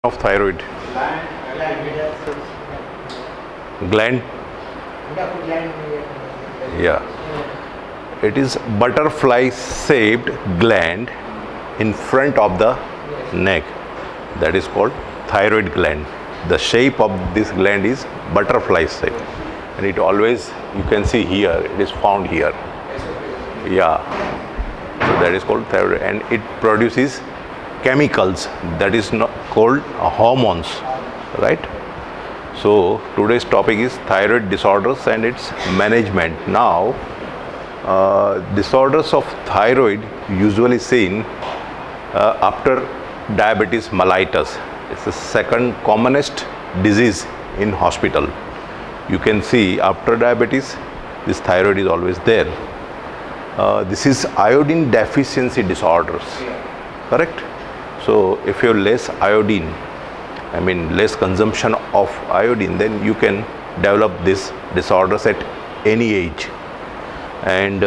of thyroid gland. Yeah, it is butterfly shaped gland in front of the neck, that is called thyroid gland. The shape of this gland is butterfly shape, and it always, you can see here, it is found here. Yeah, so that is called thyroid, and it produces chemicals that is not called hormones, right? So today's topic is thyroid disorders and its management. Now, disorders of thyroid usually seen after diabetes mellitus. It's the second commonest disease in hospital. You can see after diabetes, this thyroid is always there. This is iodine deficiency disorders, correct? So if you have less iodine, less consumption of iodine, then you can develop these disorders at any age. And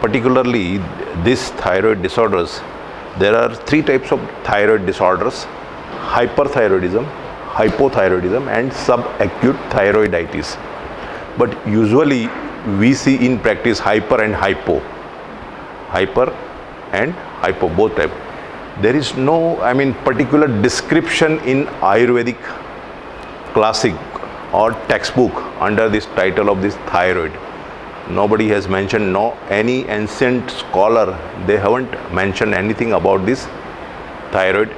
particularly these thyroid disorders, there are three types of thyroid disorders: hyperthyroidism, hypothyroidism, and subacute thyroiditis. But usually we see in practice hyper and hypo, both type. There is no particular description in Ayurvedic classic or textbook under this title of this thyroid. Nobody has mentioned, no any ancient scholar, they haven't mentioned anything about this thyroid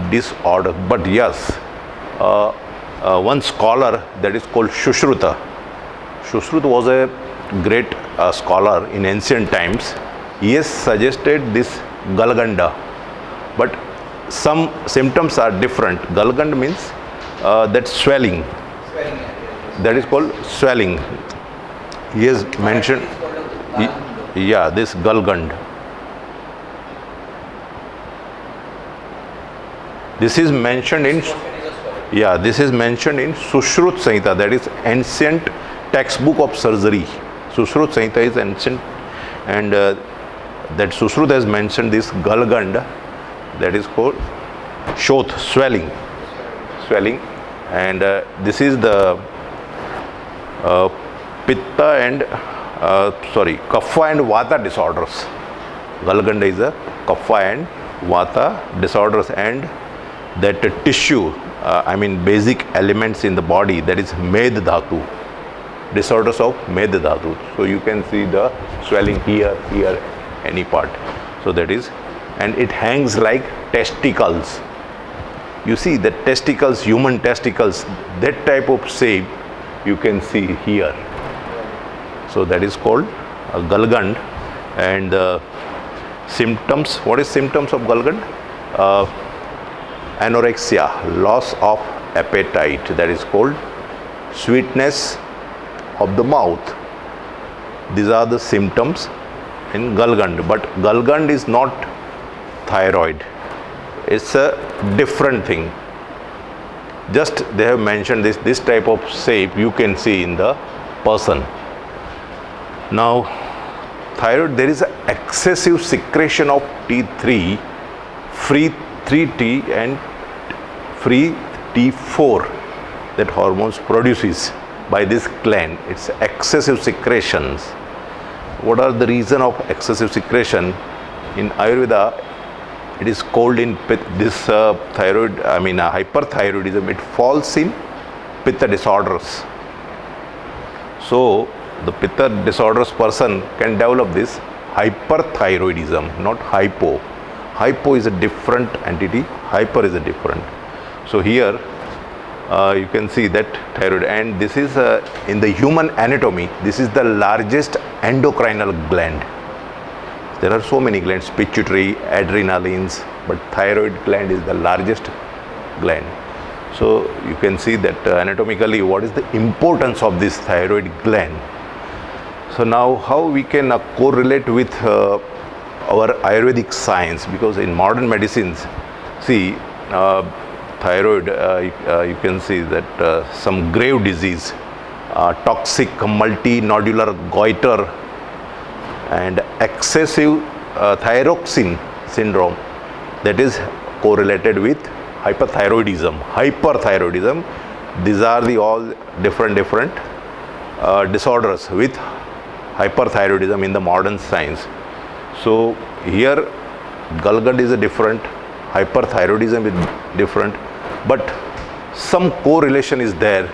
disorder. But yes, one scholar, that is called Sushruta. Sushruta was a great scholar in ancient times. He has suggested this Galganda, but some symptoms are different. Galgand means that swelling. That is called swelling. He has mentioned, yeah, this Galgand. This is mentioned in, yeah, this is mentioned in Sushrut Samhita, that is ancient textbook of surgery. Sushrut Samhita is ancient, and that Sushrut has mentioned this Galgand, that is called Shoth, swelling. And this is the Pitta and Kapha and Vata disorders. Galganda is a Kapha and Vata disorders, and that tissue, basic elements in the body, that is Med Dhatu, disorders of Med Dhatu. So you can see the swelling here, any part. So that is, and it hangs like testicles. You see the testicles, human testicles, that type of shape you can see here. So that is called Galgand. And symptoms, what is symptoms of Galgand? Anorexia, loss of appetite, that is called sweetness of the mouth. These are the symptoms in Galgand. But Galgand is not thyroid. It's a different thing. Just they have mentioned this type of shape you can see in the person. Now, thyroid, there is an excessive secretion of T3, free 3T and free T4 that hormones produces by this gland. It's excessive secretions. What are the reason of excessive secretion? In Ayurveda, it is called in this thyroid, hyperthyroidism, it falls in Pitta disorders. So the Pitta disorders person can develop this hyperthyroidism, not hypo. Hypo is a different entity, hyper is a different. So here you can see that thyroid, and this is in the human anatomy, this is the largest endocrinal gland. There are so many glands, pituitary, adrenalines, but thyroid gland is the largest gland. So you can see that anatomically what is the importance of this thyroid gland. So now how we can correlate with our Ayurvedic science, because in modern medicines, see thyroid, you can see that some grave disease, toxic multinodular goiter, and excessive thyroxine syndrome, that is correlated with hypothyroidism, hyperthyroidism. These are the all different disorders with hyperthyroidism in the modern science. So here gallgland is a different, hyperthyroidism is different, but some correlation is there,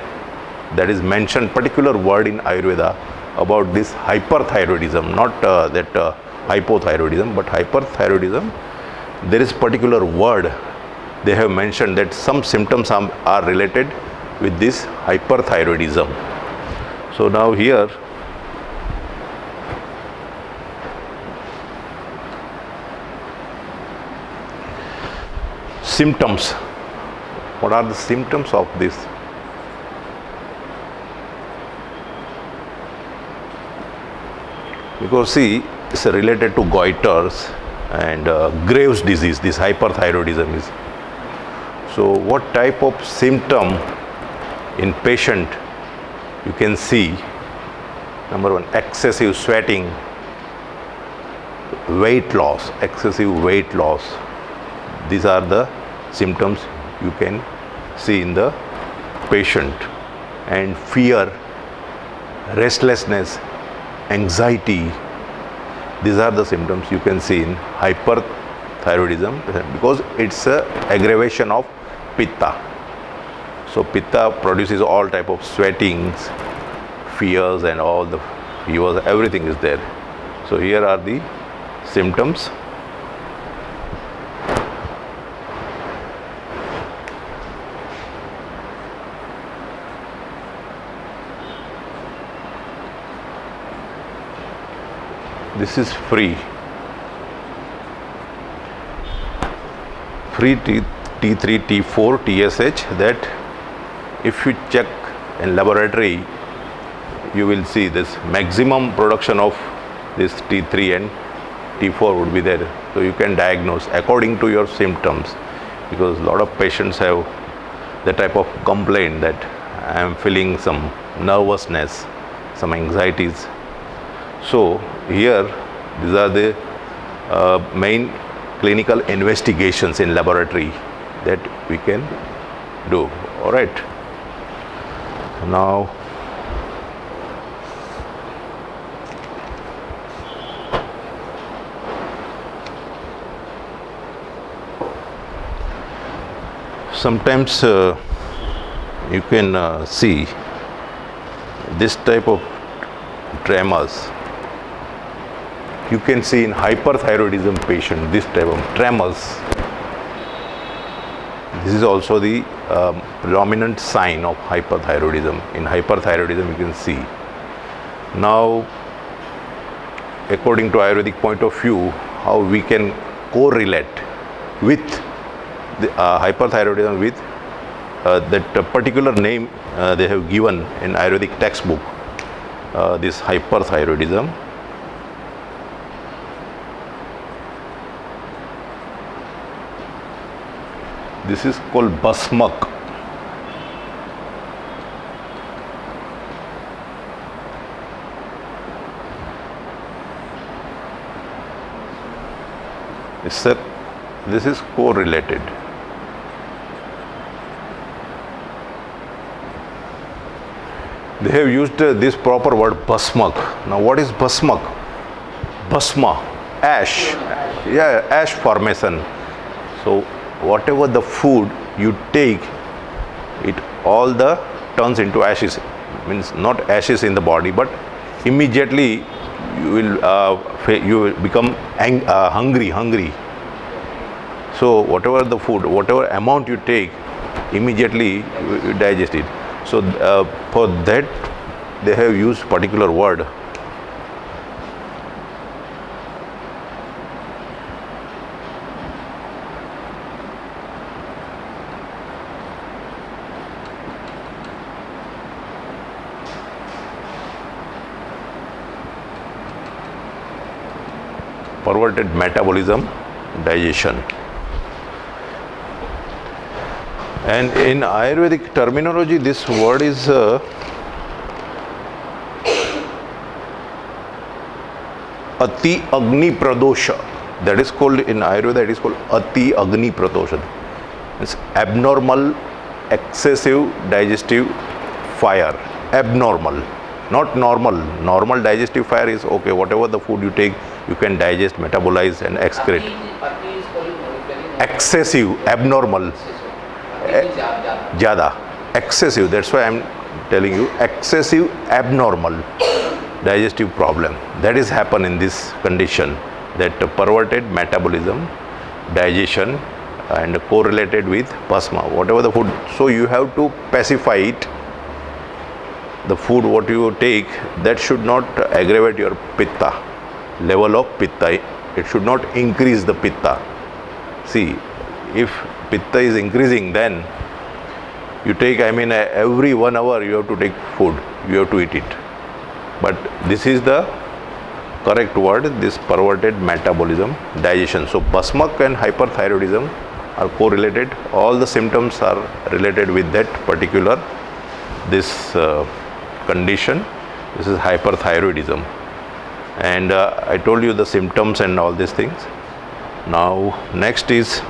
that is mentioned particular word in Ayurveda about this hyperthyroidism, not hypothyroidism, but hyperthyroidism. There is particular word they have mentioned that some symptoms are related with this hyperthyroidism. So now here symptoms. What are the symptoms of this? Because see, it's related to goiters and Graves' disease, this hyperthyroidism is. So what type of symptom in patient you can see? Number one, excessive sweating, weight loss, excessive weight loss. These are the symptoms you can see in the patient. And fear, restlessness, anxiety, these are the symptoms you can see in hyperthyroidism, because it's a aggravation of pitta. So pitta produces all type of sweatings, fears, and all the fevers, everything is there. So here are the symptoms. This is free T3, T4, TSH, that if you check in laboratory, you will see this maximum production of this T3 and T4 would be there. So you can diagnose according to your symptoms, because a lot of patients have the type of complaint that I am feeling some nervousness, some anxieties. So here these are the main clinical investigations in laboratory that we can do. All right. Now sometimes you can see this type of tremors. You can see in hyperthyroidism patient this type of tremors. This is also the predominant sign of hyperthyroidism. In hyperthyroidism you can see. Now, according to Ayurvedic point of view, how we can correlate with the hyperthyroidism with that particular name they have given in Ayurvedic textbook, this hyperthyroidism. This is called Basmak. This is correlated. They have used this proper word Basmak. Now what is Basmak? Basma, ash. Yeah, ash formation. So whatever the food you take, it all the turns into ashes. Means not ashes in the body, but immediately you will become hungry. So whatever the food, whatever amount you take, immediately you digest it. So for that they have used particular word. Perverted metabolism, digestion. And in Ayurvedic terminology, this word is Ati Agni Pradosha. That is called in Ayurveda, it is called Ati Agni Pradosha. It's abnormal, excessive digestive fire. Abnormal, not normal. Normal digestive fire is okay. Whatever the food you take, you can digest, metabolize, and excrete. Excessive, abnormal, ज़्यादा, excessive. That's why I'm telling you, excessive, abnormal digestive problem. That is happen in this condition. That perverted metabolism, digestion, and correlated with basma. Whatever the food, so you have to pacify it. The food what you take, that should not aggravate your pitta, level of pitta. It should not increase the pitta. See, if pitta is increasing, then you take, every 1 hour you have to take food, you have to eat it. But this is the correct word, this perverted metabolism, digestion. So basmak and hyperthyroidism are correlated. All the symptoms are related with that particular this condition. This is hyperthyroidism, and I told you the symptoms and all these things. Now next is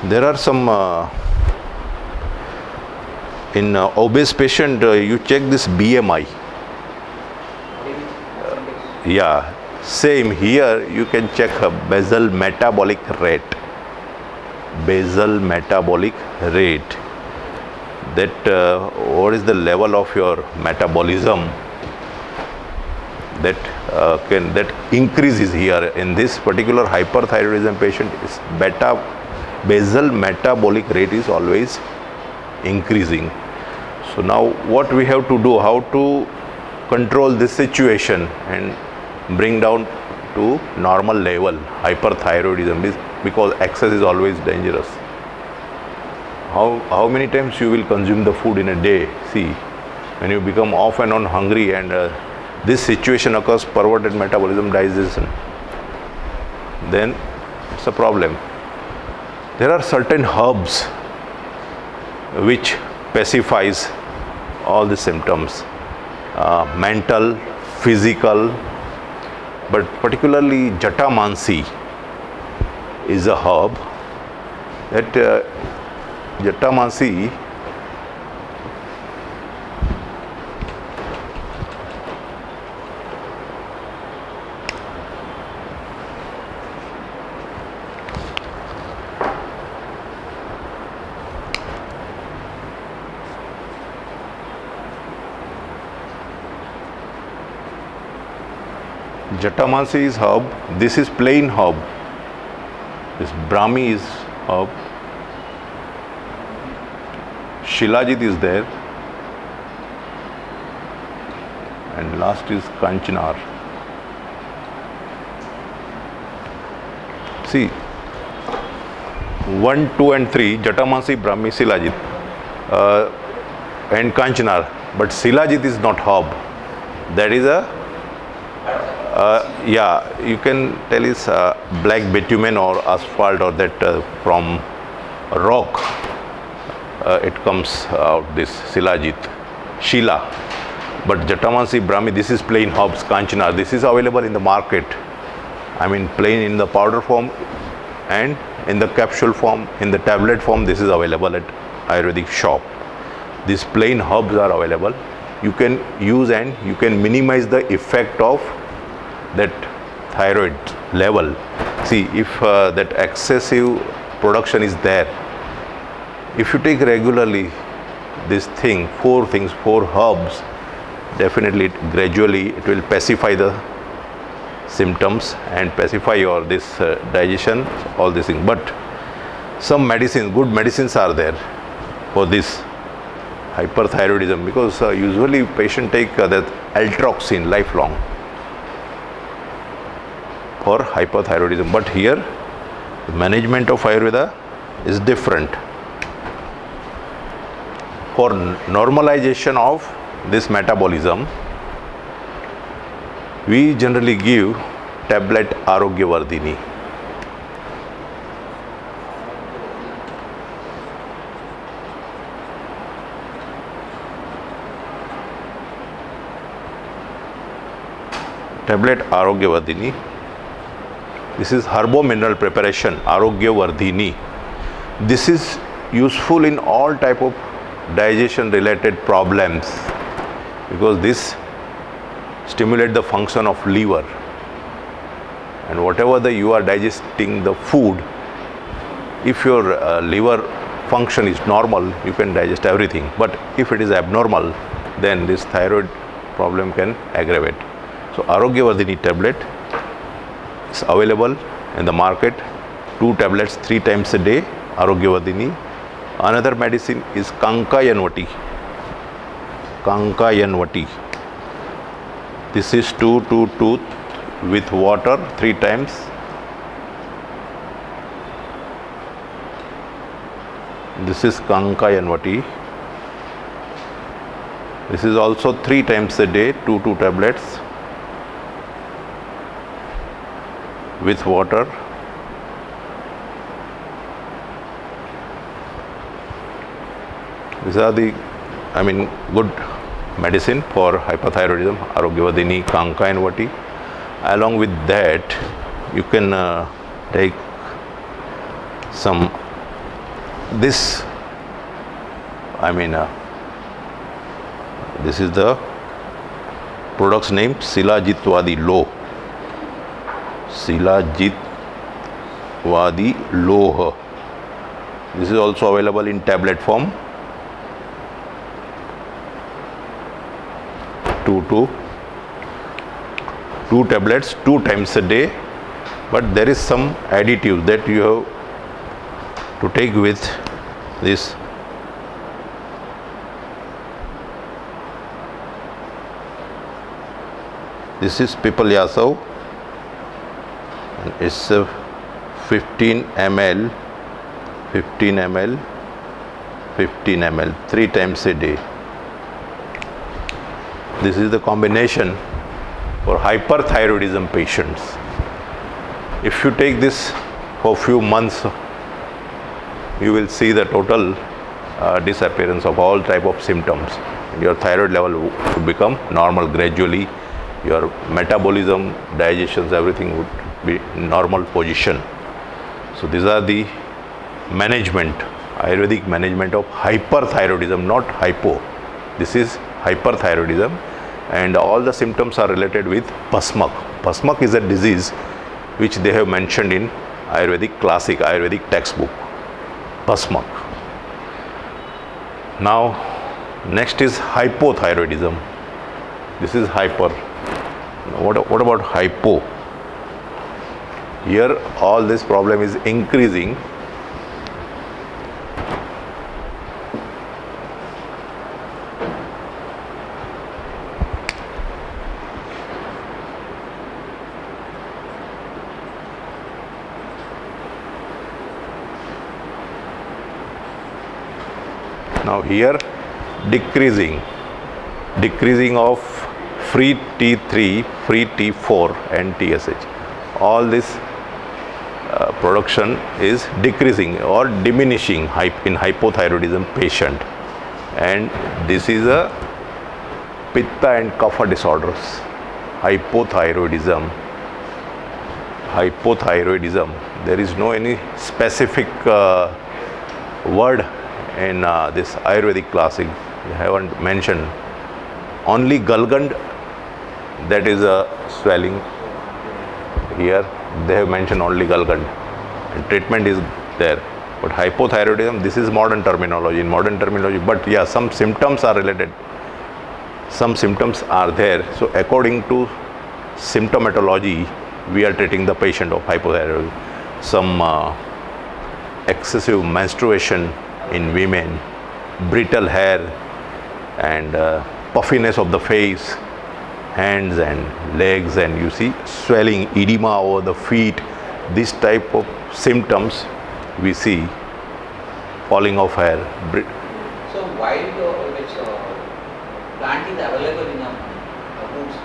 there are some in obese patient you check this BMI. Yeah, same here you can check basal metabolic rate. Basal metabolic rate, that what is the level of your metabolism that that increases here in this particular hyperthyroidism patient. Is basal metabolic rate is always increasing. So now what we have to do, how to control this situation and bring down to normal level hyperthyroidism, is because excess is always dangerous. How many times you will consume the food in a day? See, when you become off and on hungry, and this situation occurs, perverted metabolism, digestion, then it's a problem. There are certain herbs which pacifies all the symptoms, mental, physical, but particularly Jatamansi is a herb. That Jatamansi Jatamansi is herb. This is plain herb. This Brahmi is herb. Shilajit is there. And last is Kanchnar. See, 1, 2 and 3, Jatamansi, Brahmi, Shilajit, and Kanchnar. But Shilajit is not herb. That is a yeah, you can tell it's black bitumen or asphalt, or that from rock it comes out, this Shilajit, Shila. But Jatamansi, Brahmi, this is plain herbs. Kanchnar, this is available in the market. Plain in the powder form and in the capsule form, in the tablet form. This is available at Ayurvedic shop. These plain herbs are available. You can use and you can minimize the effect of that thyroid level. See, if that excessive production is there, if you take regularly this thing, 4 things, 4 herbs, definitely gradually it will pacify the symptoms and pacify your this digestion, all these things. But some medicines, good medicines are there for this hyperthyroidism, because usually patient take that Altroxin lifelong for hyperthyroidism. But here the management of Ayurveda is different. For normalization of this metabolism, we generally give tablet Arogyavardhini. tablet Arogyavardhini. This is herbo mineral preparation Arogyavardhini. This is useful in all type of digestion related problems because this stimulate the function of liver, and whatever you are digesting the food, if your liver function is normal, you can digest everything, but if it is abnormal, then this thyroid problem can aggravate. So Arogyavardhini tablet is available in the market, 2 tablets 3 times a day, Arogyavardhini. Another medicine is Kankayanvati. Kankayanvati. This is 2 with water 3 times. This is Kankayanvati. This is also 3 times a day, 2 tablets with water. These are the, good medicine for hyperthyroidism, Arogyavardhini, Kankayanvati. Along with that, you can take some this. This is the product's name, Shilajitwadi Loh. Shilajitwadi Loh. This is also available in tablet form. 2 tablets 2 times a day, but there is some additive that you have to take with this. This is Pipalyasau, and it's 15 ml 3 times a day. This is the combination for hyperthyroidism patients. If you take this for few months, you will see the total disappearance of all type of symptoms. Your thyroid level will become normal gradually. Your metabolism, digestions, everything would be in normal position. So these are the management, Ayurvedic management of hyperthyroidism, not hypo. This is hyperthyroidism, and all the symptoms are related with Pasmak. Pasmak is a disease which they have mentioned in Ayurvedic classic, Ayurvedic textbook. Pasmak. Now, next is hypothyroidism. This is hyper. What about hypo? Here, all this problem is increasing. Now here decreasing of free T3, free T4 and TSH. All this production is decreasing or diminishing in hypothyroidism patient, and this is a Pitta and Kapha disorders. Hypothyroidism. There is no any specific word in this Ayurvedic classic. They haven't mentioned. Only Galgand, that is a swelling. Here they have mentioned only Galgand, and treatment is there. But hypothyroidism, this is modern terminology. But yeah, some symptoms are related. Some symptoms are there. So according to symptomatology, we are treating the patient of hypothyroidism. Some excessive menstruation in women, brittle hair, and puffiness of the face, hands and legs, and you see swelling, edema over the feet. This type of symptoms we see, falling of hair. So wild which plant is available in roots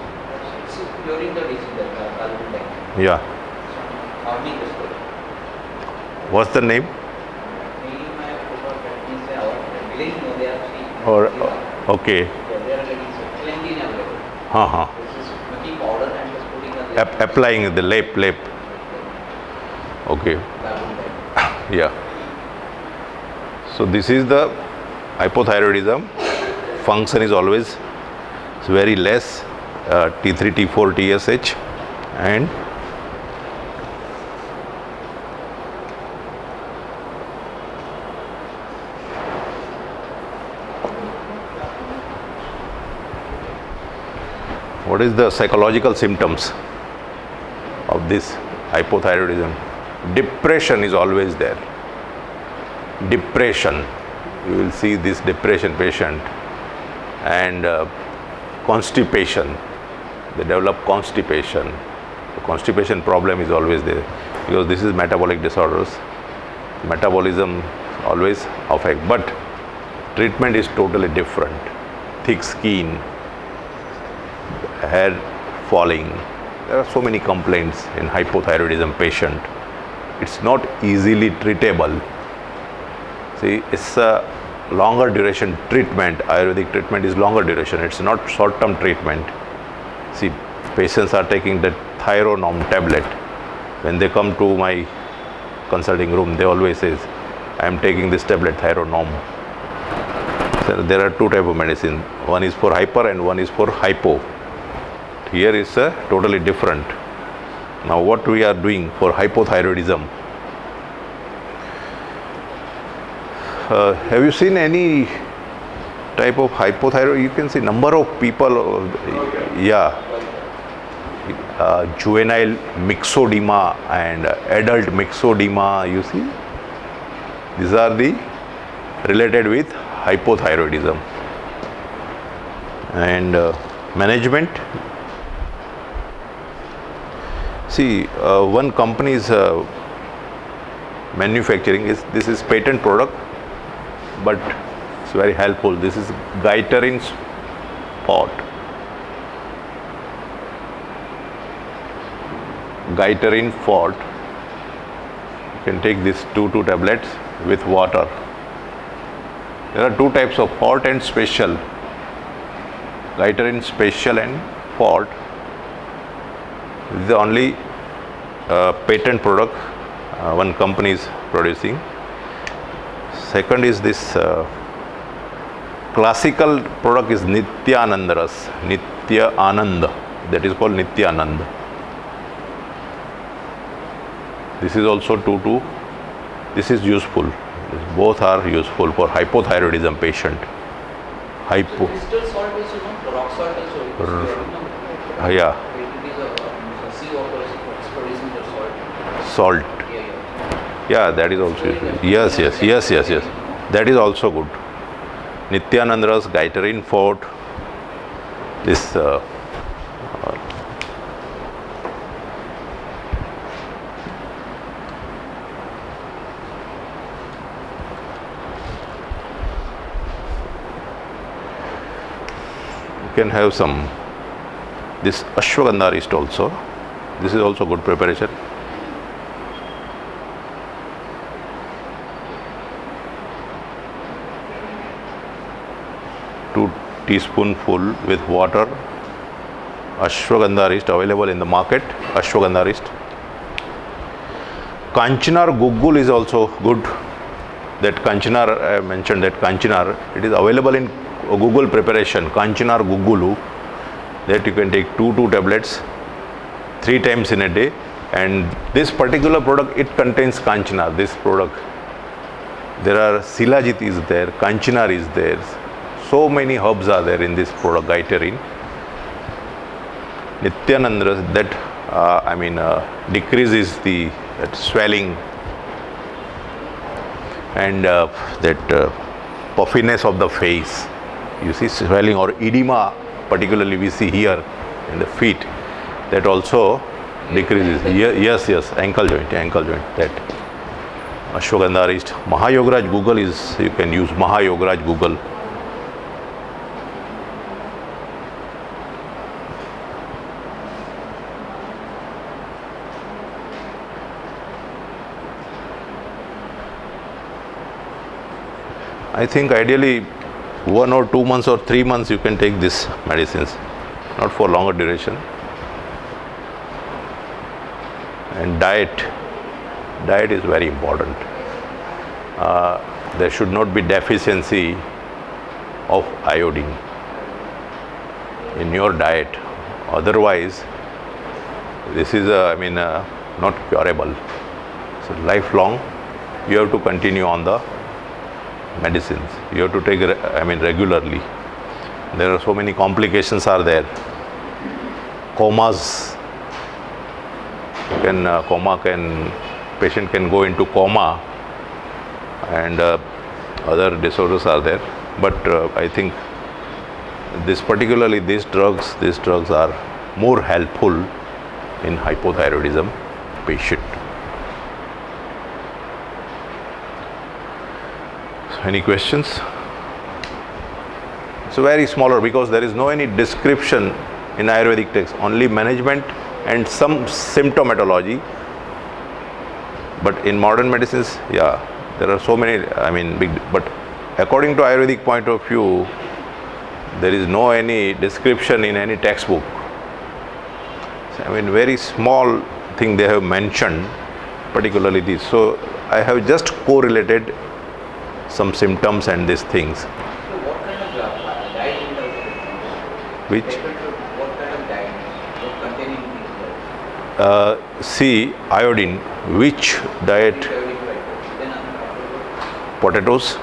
during the disease that Yeah. What's the name? Or okay. There are ladies plenty available. Uh-huh. This is making powder and applying the lap. Okay. Yeah. So this is the hypothyroidism. Function is always very less, T3, T4, TSH, and what is the psychological symptoms of this hypothyroidism? Depression is always there. Depression, you will see this depression patient, and constipation. They develop constipation. The constipation problem is always there because this is metabolic disorders. Metabolism always affect, but treatment is totally different. Thick skin, hair falling. There are so many complaints in hypothyroidism patient. It's not easily treatable. See, it's a longer duration treatment. Ayurvedic treatment is longer duration. It's not short-term treatment. See, patients are taking the Thyronorm tablet. When they come to my consulting room, they always say, I am taking this tablet, Thyronorm. So there are two types of medicine. One is for hyper and one is for hypo. Here is totally different. Now what we are doing for hypothyroidism? Have you seen any type of hypothyroid? You can see number of people, juvenile myxedema and adult myxedema, you see. These are the related with hypothyroidism. And management. See, one company is manufacturing, this is patent product, but it's very helpful. This is Gaiterin Sport. Gaiterin Fort. You can take these two tablets with water. There are two types of Fort and Special. Gaiterin Special and Fort. This is the only patent product one company is producing. Second is this classical product is Nityanand Ras, Nitya Anand. That is called Nityanand. This is also this is useful. Both are useful for hypothyroidism patient. Hypo. So crystal salt is rock salt also. Yeah. It is a sea water is producing the salt. Salt. Yeah. Yeah, that is also useful. Yes. That is also good. Nityanand Ras, Gaiterin Fort. This you can have some this ashwagandha ist also. This is also good preparation. Two teaspoonful with water. Ashwagandha ist available in the market. Ashwagandha ist. Kanchinar Guggul is also good. That Kanchinar, I mentioned that Kanchinar, it is available in Google preparation, Kanchinar Guggulu, that you can take two tablets 3 times in a day, and this particular product, it contains Kanchinar, this product. There are Silajit is there, Kanchinar is there, so many herbs are there in this product, Gaiterin. Nityanand, that decreases the swelling and that puffiness of the face. You see swelling or edema, particularly we see here in the feet, that also decreases. Yes, ankle joint, that. Ashwagandha ist. Mahayograj Google is, you can use Mahayograj Google. I think ideally 1 or 2 months or 3 months you can take these medicines, not for longer duration. And diet is very important. There should not be deficiency of iodine in your diet. Otherwise, this is not curable. So lifelong, you have to continue on the medicines. You have to take regularly. There are so many complications are there. Comas. Patient can go into coma, and other disorders are there. But I think these drugs are more helpful in hypothyroidism patient. Any questions? So very smaller, because there is no any description in Ayurvedic text, only management and some symptomatology. But in modern medicines, there are so many, big, but according to Ayurvedic point of view, there is no any description in any textbook. Very small thing they have mentioned, particularly this. So I have just correlated some symptoms and these things. So what kind of diet you have? Which? What kind of diet? What containing things? See, iodine. Which diet? Then Potatoes.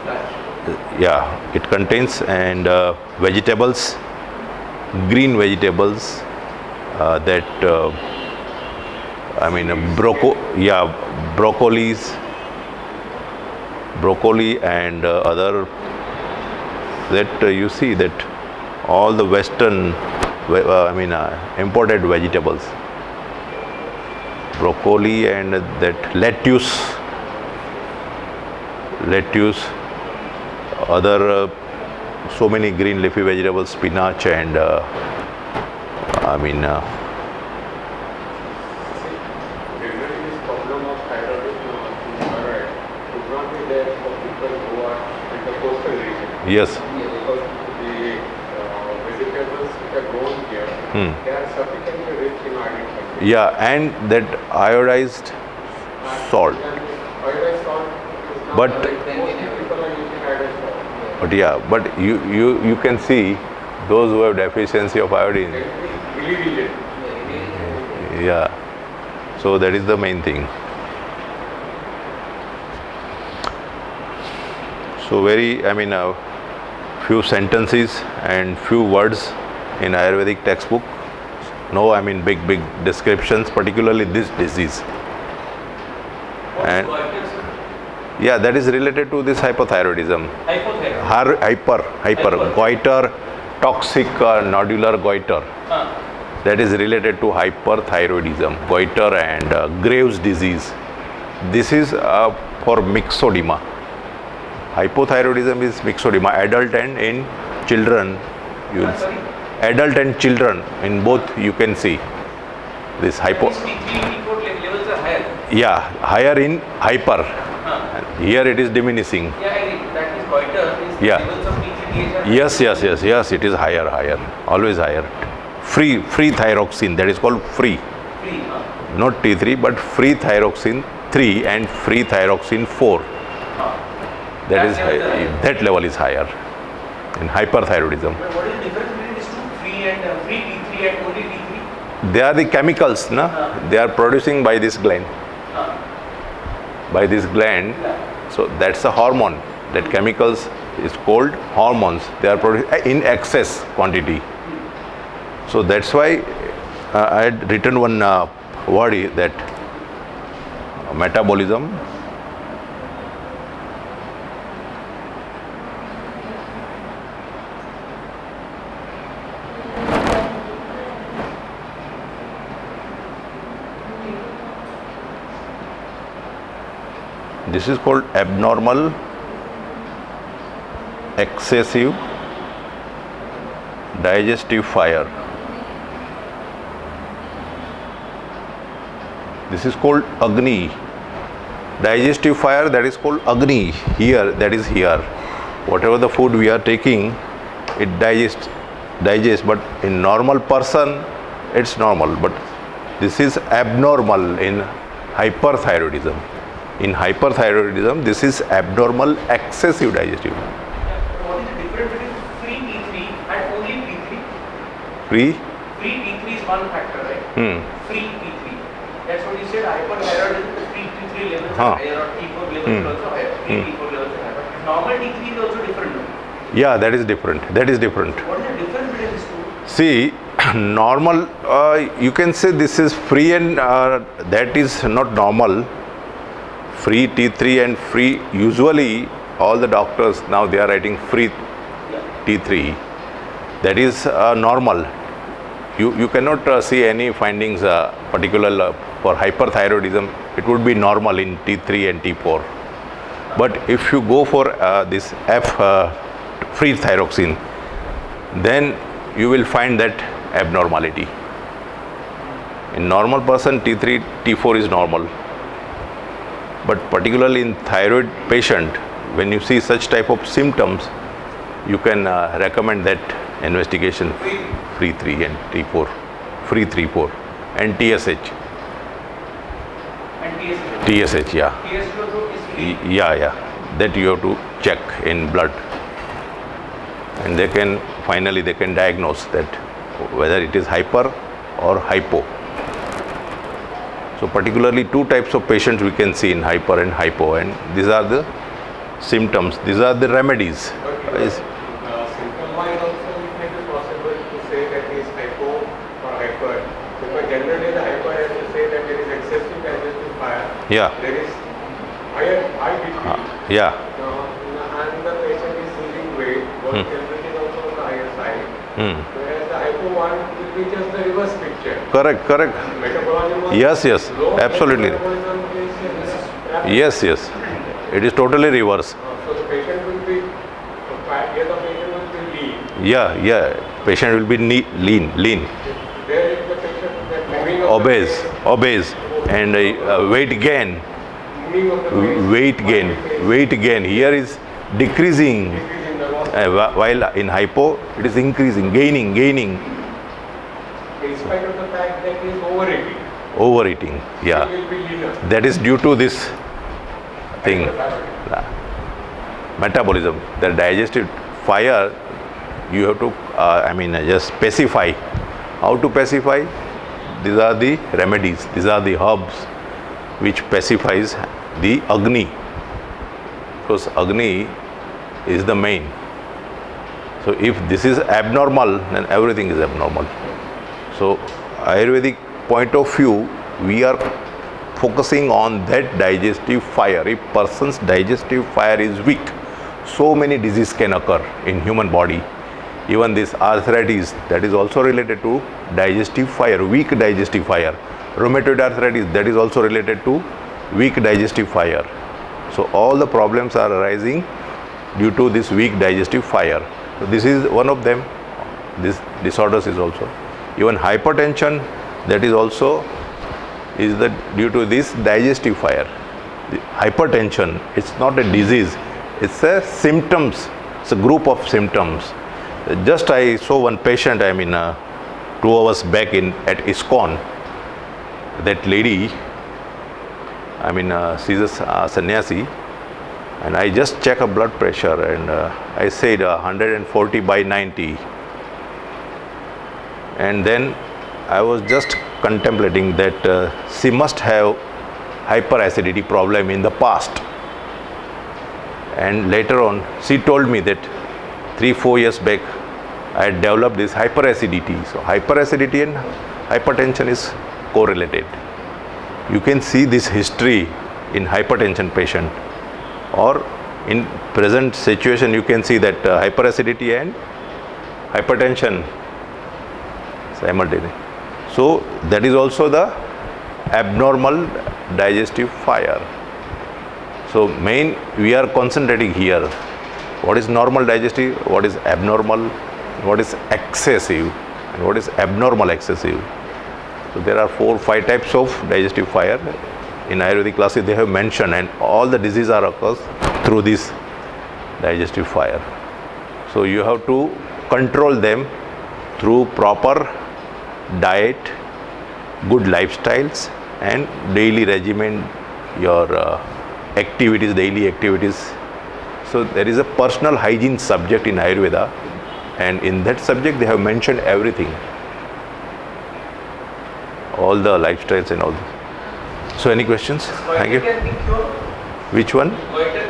starch. It contains, and vegetables, green vegetables, broccoli and other, that you see that all the Western, imported vegetables, broccoli and that lettuce, other so many green leafy vegetables, spinach and Generally, this problem of thyroid should not be there for people who are in the coastal region. yes. Because the vegetables which are grown here, they are sufficiently rich in iodine. And that iodized salt. And iodized salt is not But- most people are using iodized salt. But you can see those who have deficiency of iodine. They will be really Yeah, so that is the main thing. So few sentences and few words in Ayurvedic textbook. No, big descriptions, particularly this disease. And that is related to this hypothyroidism. Hyper goiter, toxic nodular goiter. That is related to hyperthyroidism, goiter and Graves' disease. This is for myxedema. Hypothyroidism is myxedema, adult and in children. Adult and children, in both you can see this hypo. T3, T4 levels are higher. Higher in hyper. And here it is diminishing. I agree. That is goiter is levels of T3 TH are Yes, it is higher, always higher. Free thyroxine, that is called free. free. Not T3, but free thyroxine 3 and free thyroxine 4. That level is higher in hyperthyroidism. But what is the difference between these two? Free and free T3 and only T3? They are the chemicals, they are producing by this gland. So that's a hormone. That chemicals is called hormones. They are produced in excess quantity. So that's why I had written one word that metabolism. This is called abnormal, excessive digestive fire. This is called Agni. Digestive fire, that is called Agni. Here, that is here. Whatever the food we are taking, it digests. But in normal person, it's normal. But This is abnormal in hyperthyroidism. In hyperthyroidism, this is abnormal excessive digestive. What is the difference between free T3 and only T3? Free? Free T3 is one factor, right? Free T3. That's what you said. Hyperthyroidism, the free T3 levels are higher, or T4 levels are also higher. Free T4 levels are higher. But normal T3 is also different. No? Yeah, that is different. That is different. What is the difference between these two? See, normal, you can say this is free and that is not normal. Free T3 and free, usually all the doctors now they are writing free T3. That is normal. You cannot see any findings particular for hyperthyroidism. It would be normal in T3 and T4. But if you go for this F free thyroxine, then you will find that abnormality. In normal person, T3, T4 is normal. But particularly in thyroid patient, when you see such type of symptoms, you can recommend that investigation free 3 and T4, free 3-4 and TSH. And TSH? TSH, yeah. TSH also is free? Yeah. That you have to check in blood. And they can diagnose that whether it is hyper or hypo. So particularly two types of patients we can see in hyper and hypo, and these are the symptoms, these are the remedies. But symptom-wise also it may be possible to say that he is hypo or hyper. Because generally the hyper has to say that there is excessive digestive fire. Yeah. There is high BP. Yeah. And the patient is losing weight, but temperature is also on the higher side. Whereas the hypo one will be just the reverse picture. Correct. Metabolism Yes, low, absolutely. metabolism is rapid. Yes. It is totally reverse. So the patient will be fat, here the patient will be lean. Yeah. Patient will be lean, There is the patient that moving of obese, and weight gain. moving of the Weight gain here is decreasing, increasing the loss. while in hypo it is increasing, gaining. In spite of the fact that he is Overeating, yeah. he will be leaner. That is due to this thing, metabolism, the digestive fire. You have to, just specify. How to specify? These are the remedies, these are the herbs which pacifies the Agni. Because Agni is the main. So if this is abnormal, then everything is abnormal. So Ayurvedic point of view, we are focusing on that digestive fire. If person's digestive fire is weak, so many diseases can occur in human body. Even this arthritis, that is also related to digestive fire, weak digestive fire. Rheumatoid arthritis, that is also related to weak digestive fire. So all the problems are arising due to this weak digestive fire. So this is one of them. This disorders is also. Even hypertension, that is also due to this digestive fire. The hypertension, it's not a disease, it's a symptoms, it's a group of symptoms. Just I saw one patient, 2 hours back at ISKCON. That lady, she's a sannyasi, and I just check her blood pressure, and I said 140/90. And then I was just contemplating that she must have hyperacidity problem in the past. And later on, she told me that 3-4 years back, I had developed this hyperacidity. So hyperacidity and hypertension is correlated. You can see this history in hypertension patient, or in present situation you can see that hyperacidity and hypertension simultaneously. So that is also the abnormal digestive fire. So main we are concentrating here. What is normal digestive, what is abnormal, what is excessive, and what is abnormal excessive. So there are 4-5 types of digestive fire. In Ayurvedic classes they have mentioned, and all the diseases are occurs through this digestive fire. So you have to control them through proper diet, good lifestyles and daily regimen, your activities, daily activities. So there is a personal hygiene subject in Ayurveda, and in that subject they have mentioned everything, all the lifestyles and all. So any questions? Thank you. Can be cured. Which one? Goiter